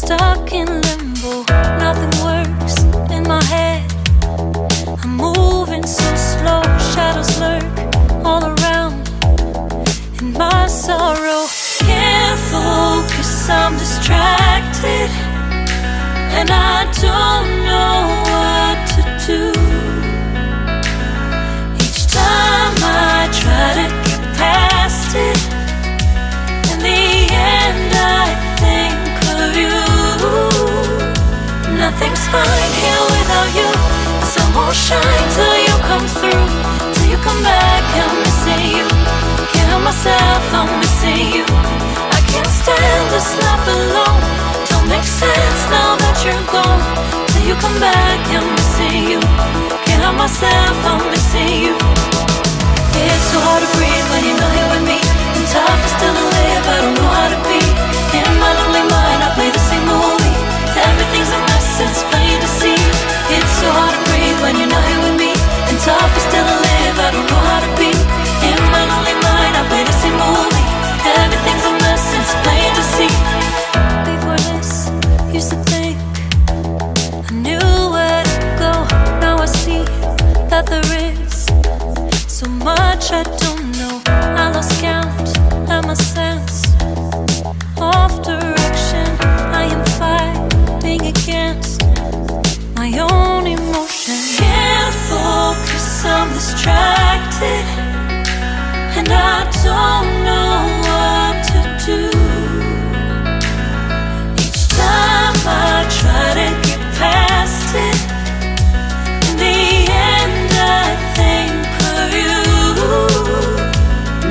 stuck in limbo, nothing works in my head. I'm moving so slow, shadows lurk all around in my sorrow. Can't focus, I'm distracted, and I don't know what to do. Each time I try to get past it, in the end I think of you. Nothing's fine here without you. The sun won't shine till you come through, till you come back. I'm missing you. Can't help myself, I'm missing you. I can't stand this life alone. Don't make sense now that you're gone. Till you come back, I'm missing you. Can't help myself, I'm missing you. It's so hard to breathe when you're not here with me. And tough is still to live, I don't know how to be. In my lonely mind, I play the same movie. Everything's a mess, it's plain to see. It's so hard to breathe when you're not here with me. And tough is still to live, I don't know how to be. In my lonely mind, I play the same movie. Everything's a mess, it's plain to see. Before this, used to think I knew where to go. Now I see that there is so much I don't know. I lost count at my sense of direction. I am fighting against my own emotion. Can't focus, I'm distracted, and I don't know what to do. Each time I try to get past it, in the end I think of you.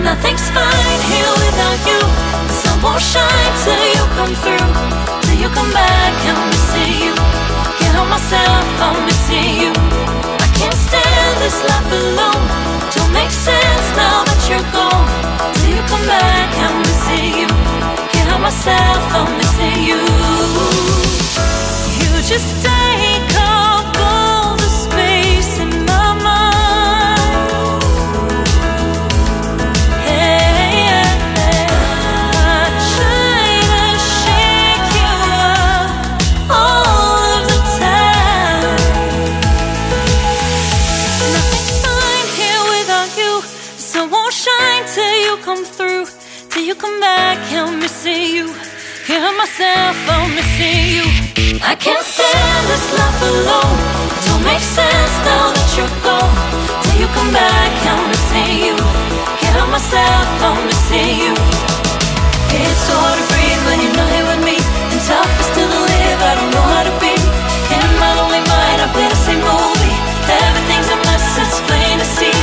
Nothing's fine here without you. The sun won't shine till you come through, till you come back. I'm missing you. Can't help myself, I'm missing you. I can't stand this life alone. Don't make sense now that you're gone. Till you come back, I'm missing you. Can't help myself, I'm missing you. You just take up all the space in my mind. Hey, I try to shake you up all of the time. Nothing's fine here without you. The sun won't shine till you come through, till you come back. I'm missing you. Can't help myself, I'm missing you. I can't stand this life alone. Don't make sense now that you're gone. Till you come back, I'm missing you. Can't help myself, I'm missing you. It's so hard to breathe when you're not here with me. And tough is still to live, I don't know how to be. In my lonely mind, I play the same movie. Everything's a mess, it's plain to see.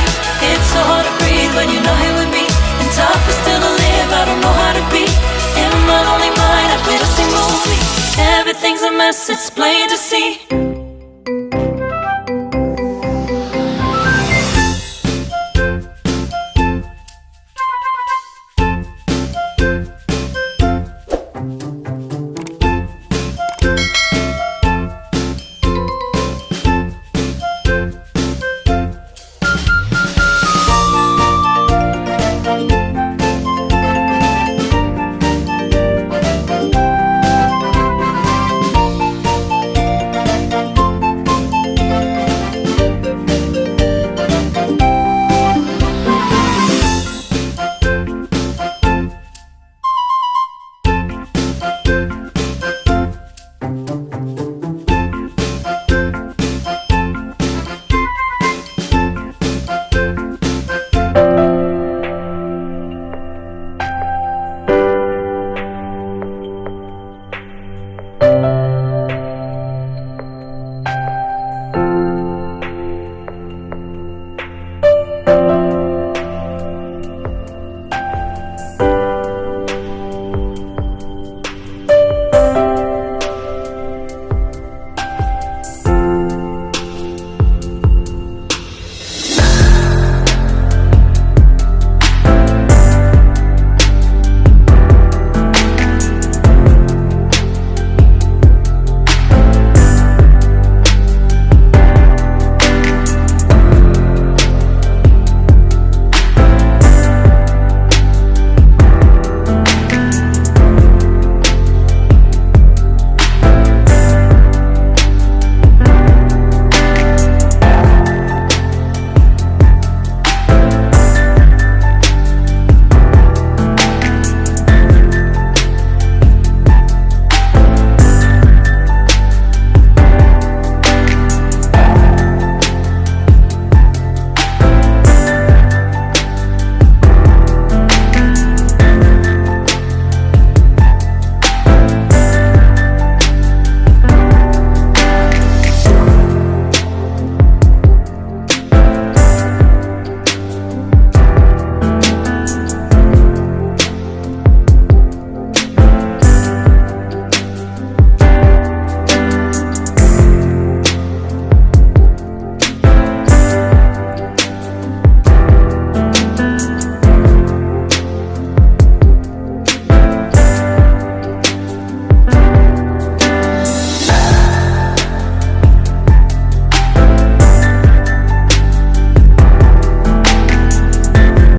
It's so hard to breathe when you're not here with me. And tough is still to live, I don't know how to be. In my lonely mind, I play the same movie. Everything's a mess, it's plain to see.